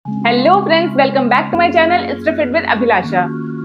Hello friends, welcome back to my channel stay fit with Abhilasha.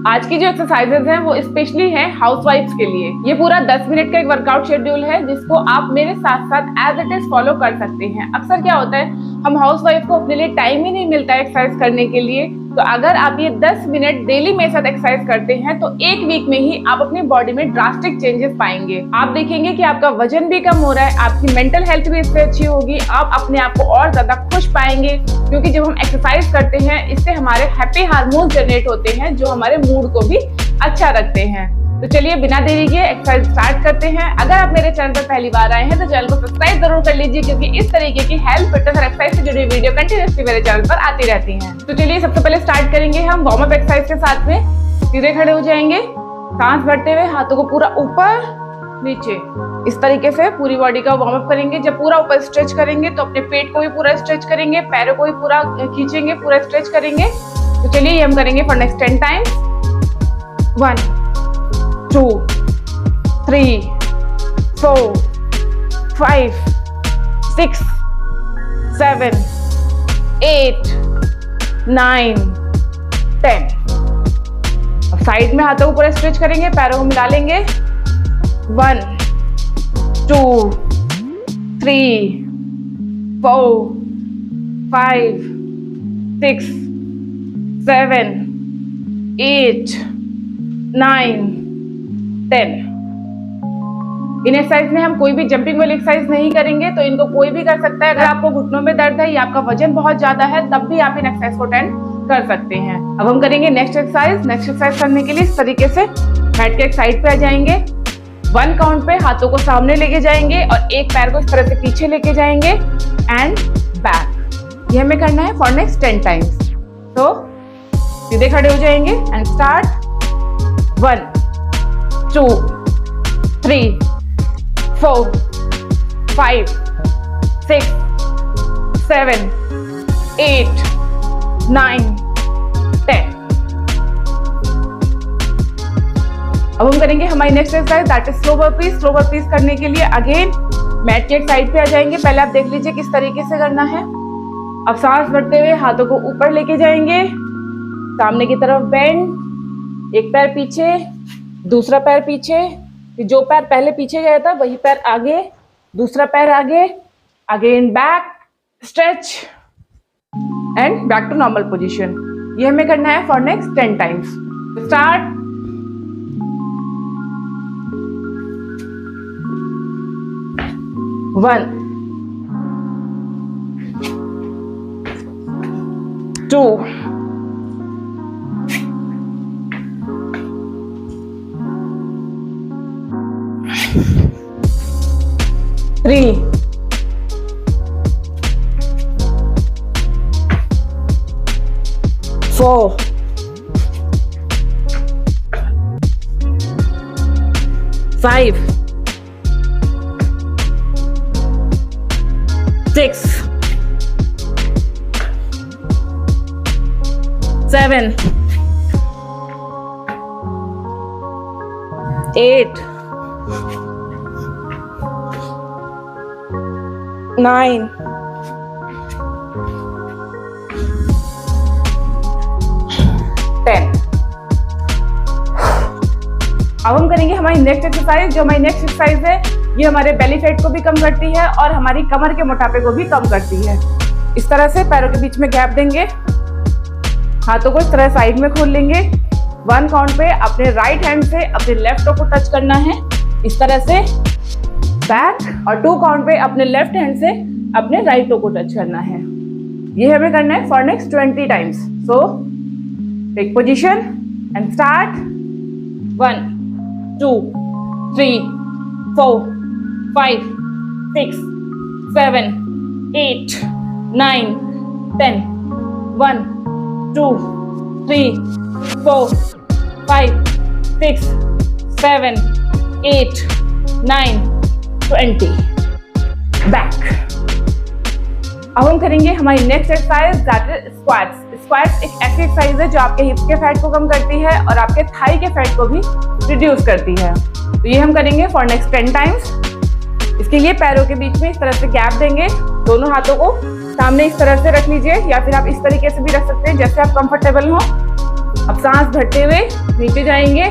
आज की जो exercises हैं वो स्पेशली हैं हाउसवाइफ्स के लिए। ये पूरा 10 मिनट का एक वर्कआउट शेड्यूल है जिसको आप मेरे साथ साथ एज इट इज फॉलो कर सकते हैं। अक्सर क्या होता है, हम हाउसवाइफ को अपने लिए टाइम ही नहीं मिलता है एक्सरसाइज करने के लिए। तो अगर आप ये 10 मिनट डेली मेरे साथ एक्सरसाइज करते हैं तो एक वीक में ही आप अपनी बॉडी में ड्रास्टिक चेंजेस पाएंगे। आप देखेंगे कि आपका वजन भी कम हो रहा है, आपकी मेंटल हेल्थ भी इससे अच्छी होगी, आप अपने आप को और ज्यादा खुश पाएंगे। क्योंकि जब हम एक्सरसाइज करते हैं इससे हमारे हैप्पी हार्मोन जनरेट होते हैं जो हमारे मूड को भी अच्छा रखते हैं। तो चलिए बिना देरी के एक्सरसाइज स्टार्ट करते हैं। अगर आप मेरे चैनल पर पहली बार आए हैं तो चैनल को सब्सक्राइब जरूर कर लीजिए, क्योंकि इस तरीके की हेल्थ फिटनेस और एक्सरसाइज से जुड़ी वीडियो कंटिन्यूअसली मेरे चैनल पर आती रहती हैं। तो चलिए सबसे पहले स्टार्ट करेंगे हम वार्म अप एक्सरसाइज के साथ में। सीधे खड़े हो जाएंगे, सांस भरते हुए हाथों को पूरा ऊपर नीचे इस तरीके से पूरी बॉडी का वार्म अप करेंगे। जब पूरा ऊपर स्ट्रेच करेंगे तो अपने पेट को भी पूरा स्ट्रेच करेंगे, पैरों को भी पूरा खींचेंगे, पूरा स्ट्रेच करेंगे। तो चलिए ये हम करेंगे फॉर नेक्स्ट 10 टाइम्स। 1 2 3 4 5 6 7 8 9 10। अब साइड में हाथों को पूरा स्ट्रेच करेंगे, पैरों को मिला लेंगे। 1 2 3 4 5 6 7 8 9 10। इन एक्सरसाइज में हम कोई भी जंपिंग वाली एक्सरसाइज नहीं करेंगे, तो इनको कोई भी कर सकता है। अगर आपको घुटनों में दर्द है या आपका वजन बहुत ज्यादा है तब भी आप इन एक्सरसाइज को अटेंड कर सकते हैं। अब हम करेंगे नेक्स्ट एक्सरसाइज। नेक्स्ट एक्सरसाइज करने के लिए इस तरीके से बैठ के एक साइड पे आ जाएंगे। 1 काउंट पे हाथों को सामने लेके जाएंगे और एक पैर को इस तरह से पीछे लेके जाएंगे एंड बैक। ये हमें करना है फॉर नेक्स्ट 10 टाइम्स। तो सीधे खड़े हो जाएंगे एंड स्टार्ट। 1 2 3 4 5 6 7 8 9 10। अब हम करेंगे हमारी next exercise, that is slow burpees. Slow burpees करने के लिए अगेन मैट के एक साइड पे आ जाएंगे। पहले आप देख लीजिए किस तरीके से करना है। अब सांस भरते हुए हाथों को ऊपर लेके जाएंगे, सामने की तरफ बेंड, एक पैर पीछे, दूसरा पैर पीछे, जो पैर पहले पीछे गया था वही पैर आगे, दूसरा पैर आगे, again back stretch and back to normal position. ये हमें करना है फॉर नेक्स्ट 10 टाइम्स। स्टार्ट। 1 2 3 4 5 6 7 8 9 10। अब हम करेंगे हमारी नेक्स्ट एक्सरसाइज। जो हमारी नेक्स्ट एक्सरसाइज है ये हमारे बेली फैट को भी कम करती है और हमारी कमर के मोटापे को भी कम करती है। इस तरह से पैरों के बीच में गैप देंगे, हाथों को इस तरह साइड में खोल लेंगे। 1 काउंट पे अपने राइट हैंड से अपने लेफ्ट को टच करना है इस तरह से बैक, और 2 काउंट पे अपने लेफ्ट हैंड से अपने राइट को टच करना है। ये हमें करना है for next 20 times. So take position and start. 1 2 3 4 5 6 7 8 9 10। 1 2 3 4 5 6 7 8 9 20। Back. अब हम करेंगे हमारी next exercise, that is squats. Squats एक ऐसी एक्सरसाइज है जो आपके हिप्स के फैट को कम करती है और आपके थाई के फैट को भी रिड्यूस करती है। तो ये हम करेंगे फॉर नेक्स्ट 10 टाइम्स। इसके लिए पैरों के बीच में इस तरह से गैप देंगे, दोनों हाथों को सामने इस तरह से रख लीजिए या फिर आप इस तरीके से भी रख सकते हैं जैसे आप कंफर्टेबल हो। अब सांस भरते हुए नीचे जाएंगे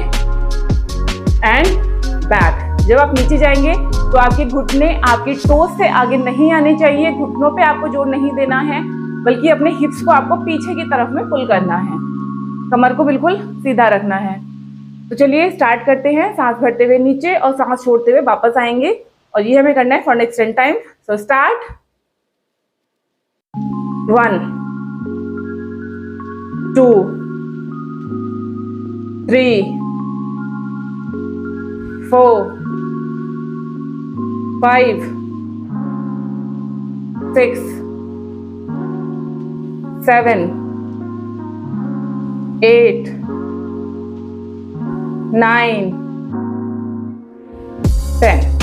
एंड बैक। जब आप नीचे जाएंगे तो आपके घुटने आपके टोस से आगे नहीं आने चाहिए, घुटनों पे आपको जोर नहीं देना है, बल्कि अपने हिप्स को आपको पीछे की तरफ में पुल करना है, कमर को बिल्कुल सीधा रखना है। तो चलिए स्टार्ट करते हैं। सांस भरते हुए नीचे और सांस छोड़ते हुए वापस आएंगे और ये हमें करना है for next 10 time. So start. 1 2 3 4 5 6 7 8 9 10।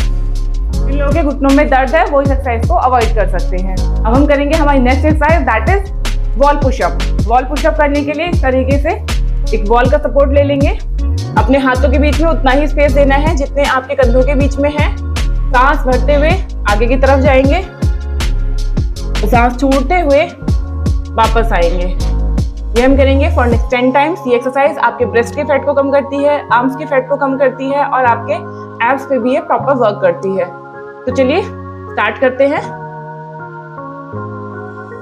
जिन लोगों के घुटनों में दर्द है वो इस एक्सरसाइज को अवॉइड कर सकते हैं। अब हम करेंगे हमारी next exercise, that is wall pushup. Wall pushup करने के लिए इस तरीके से एक वॉल का सपोर्ट ले लेंगे। अपने हाथों के बीच में उतना ही स्पेस देना है जितने आपके कंधों के बीच में है। सांस भरते हुए आगे की तरफ जाएंगे, सांस छोड़ते हुए वापस आएंगे। ये हम करेंगे फॉर नेक्स्ट 10 टाइम्स। ये एक्सरसाइज आपके ब्रेस्ट के फैट को कम करती है, आर्म्स के फैट को कम करती है और आपके एब्स पे भी ये प्रॉपर वर्क करती है। तो चलिए स्टार्ट करते हैं।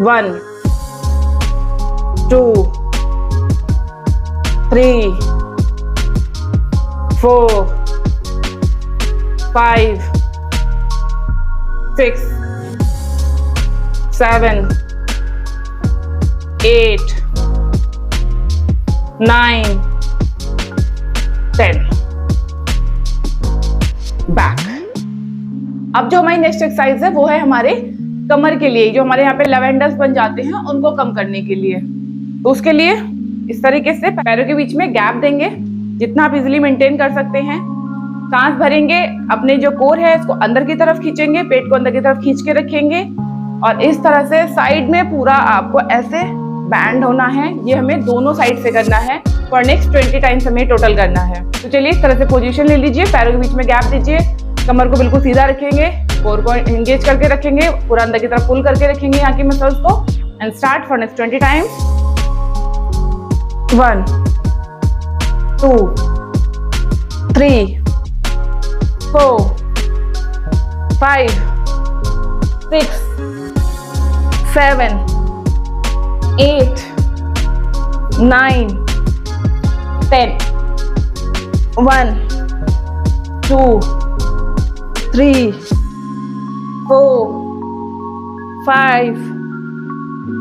1 2 3 4 5 6 7 8 9 10। बैक। अब जो हमारी नेक्स्ट एक्सरसाइज है वो है हमारे कमर के लिए, जो हमारे यहाँ पे लेवेंडर्स बन जाते हैं उनको कम करने के लिए। तो उसके लिए इस तरीके से पैरों के बीच में गैप देंगे जितना आप इजीली मेंटेन कर सकते हैं। सांस भरेंगे, अपने जो कोर है इसको अंदर की तरफ खींचेंगे, पेट को अंदर की तरफ खींच के रखेंगे और इस तरह से साइड में पूरा आपको ऐसे बैंड होना है। ये हमें दोनों साइड से करना है फॉर नेक्स्ट 20 टाइम्स हमें टोटल करना है। तो चलिए इस तरह से पोजीशन ले लीजिए, पैरों के बीच में गैप दीजिए, कमर को बिल्कुल सीधा रखेंगे, कोर को एंगेज करके रखेंगे, पूरा अंदर की तरफ पुल करके रखेंगे यहाँ की मसल्स को and start for next 20 times. 1 2 3 4 5 6 7 8 9 10। 1 2 3 4 5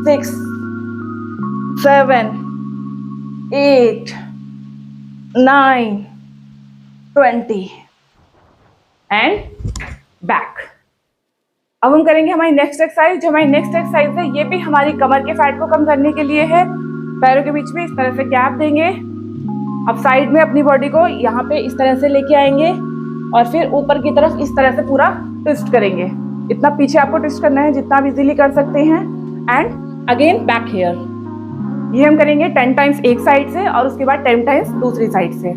6 7 8 9 20 and back. अब हम करेंगे हमारी नेक्स्ट एक्सरसाइज। जो हमारी नेक्स्ट एक्सरसाइज है ये भी हमारी कमर के फैट को कम करने के लिए है। पैरों के बीच में इस तरह से गैप देंगे, अब साइड में अपनी बॉडी को यहाँ पे इस तरह से लेके आएंगे और फिर ऊपर की तरफ इस तरह से पूरा ट्विस्ट करेंगे। इतना पीछे आपको ट्विस्ट करना है जितना आप इजीली कर सकते हैं एंड अगेन बैक हेयर। ये हम करेंगे 10 टाइम्स एक साइड से और उसके बाद 10 टाइम्स दूसरी साइड से।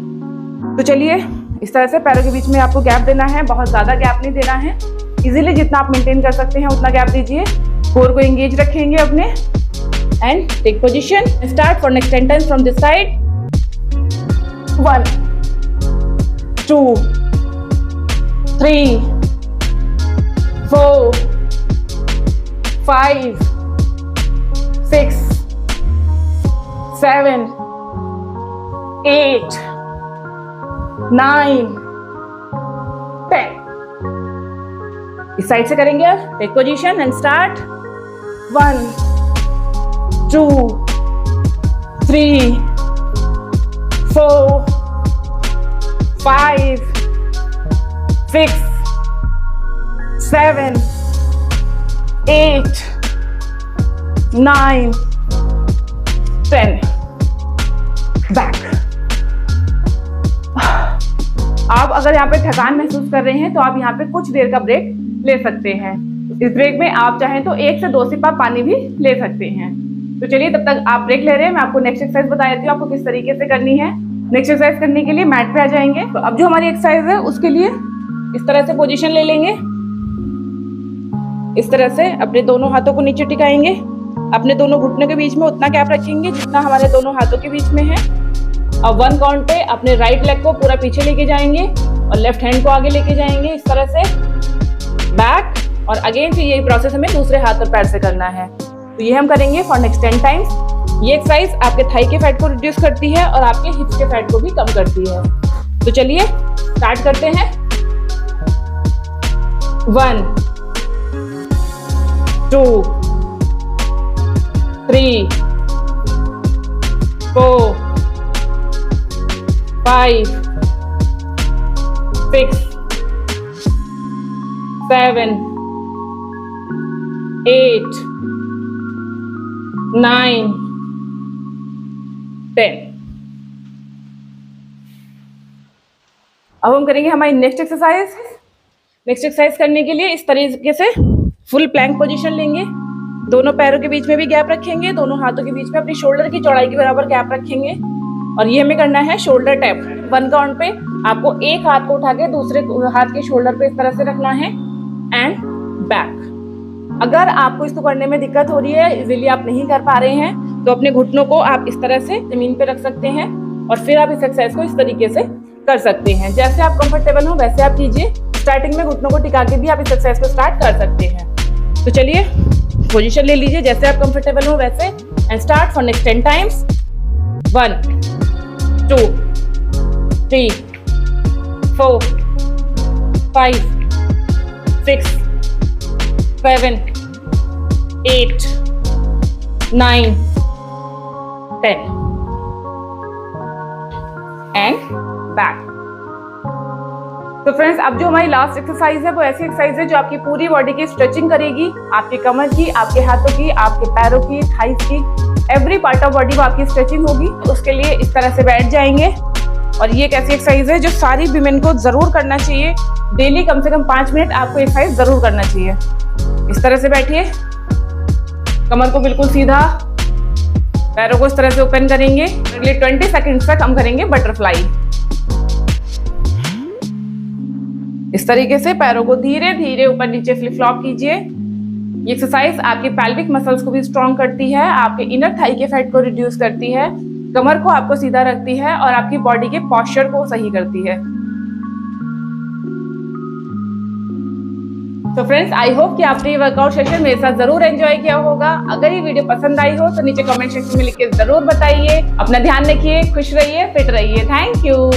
तो चलिए इस तरह से पैरों के बीच में आपको गैप देना है, बहुत ज्यादा गैप नहीं देना है, इजीली जितना आप मेंटेन कर सकते हैं उतना गैप दीजिए। कोर को एंगेज रखेंगे अपने and take position. Start for next 10 times from this side. 1 2 3 4 5 6 7 8 9 10। इस साइड से करेंगे अब। Take position and start. 1 2 3 4 5 6 7 8 9 10। Back. आप अगर यहाँ पे थकान महसूस कर रहे हैं तो आप यहाँ पे कुछ देर का ब्रेक ले सकते हैं। इस ब्रेक में आप चाहें तो 1 से 2 सिप आप पानी भी ले सकते हैं। तो चलिए तब तक आप ब्रेक ले रहे हैं, मैं आपको नेक्स्ट एक्सरसाइज बता देती हूँ आपको किस तरीके से करनी है। नेक्स्ट एक्सरसाइज करने के लिए मैट पे आ जाएंगे। तो अब जो हमारी एक्सरसाइज है उसके लिए इस तरह से पोजीशन ले लेंगे, इस तरह से अपने दोनों हाथों को नीचे टिकाएंगे। अपने दोनों घुटनों के बीच में उतना गैप रखेंगे जितना हमारे दोनों हाथों के बीच में है। अब 1 काउंट पे अपने राइट लेग को पूरा पीछे लेके जाएंगे और लेफ्ट हैंड को आगे लेके जाएंगे इस तरह से, बैक, और अगेन से यही प्रोसेस हमें दूसरे हाथ और पैर से करना है। तो ये हम करेंगे फॉर नेक्स्ट 10 टाइम्स। ये एक्सरसाइज आपके थाई के फैट को रिड्यूस करती है और आपके हिप्स के फैट को भी कम करती है। तो चलिए स्टार्ट करते हैं। 1 2 3 4 5 6 7 8 9 10। अब हम करेंगे हमारी नेक्स्ट एक्सरसाइज। नेक्स्ट एक्सरसाइज करने के लिए इस तरीके से फुल प्लैंक पोजीशन लेंगे। दोनों पैरों के बीच में भी गैप रखेंगे, दोनों हाथों के बीच में अपनी शोल्डर की चौड़ाई के बराबर गैप रखेंगे और ये हमें करना है शोल्डर टैप। 1 काउंट पे आपको एक हाथ को उठा के दूसरे हाथ के शोल्डर पे इस तरह से रखना है एंड बैक। अगर आपको इसको करने में दिक्कत हो रही है, इजीली आप नहीं कर पा रहे हैं, तो अपने घुटनों को आप इस तरह से जमीन पे रख सकते हैं और फिर आप इस एक्सरसाइज को इस तरीके से कर सकते हैं। जैसे आप कंफर्टेबल हो वैसे आप कीजिए। स्टार्टिंग में घुटनों को टिका के भी आप इस एक्सरसाइज को स्टार्ट कर सकते हैं। तो चलिए पोजीशन ले लीजिए जैसे आप कंफर्टेबल हो वैसे and start for next 10 times. 1 2 3 4 5 6 7 8 9 10 and back. तो फ्रेंड्स, अब जो हमारी लास्ट एक्सरसाइज है वो ऐसी एक्सरसाइज है जो आपकी पूरी बॉडी की स्ट्रेचिंग करेगी, आपकी कमर की, आपके हाथों की, आपके पैरों की, थाइस की, एवरी पार्ट ऑफ बॉडी में आपकी स्ट्रेचिंग होगी। तो उसके लिए इस तरह से बैठ जाएंगे और ये एक ऐसी एक्सरसाइज है जो सारी विमेन को जरूर करना चाहिए। डेली कम से कम 5 मिनट आपको एक्सरसाइज जरूर करना चाहिए। इस तरह से बैठिए, कमर को बिल्कुल सीधा, पैरों को इस तरह से ओपन करेंगे। अगले 20 सेकंड्स तक हम करेंगे बटरफ्लाई। इस तरीके से पैरों को धीरे धीरे ऊपर नीचे फ्लिप फ्लॉप कीजिए। ये एक्सरसाइज आपके पैल्विक मसल्स को भी स्ट्रॉन्ग करती है, आपके इनर थाई के फैट को रिड्यूस करती है, कमर को आपको सीधा रखती है और आपकी बॉडी के पोस्चर को सही करती है। तो फ्रेंड्स, आई होप कि आपने ये वर्कआउट सेशन मेरे साथ जरूर एंजॉय किया होगा। अगर ये वीडियो पसंद आई हो तो नीचे कमेंट सेक्शन में लिख के जरूर बताइए। अपना ध्यान रखिए, खुश रहिए, फिट रहिए। Thank you.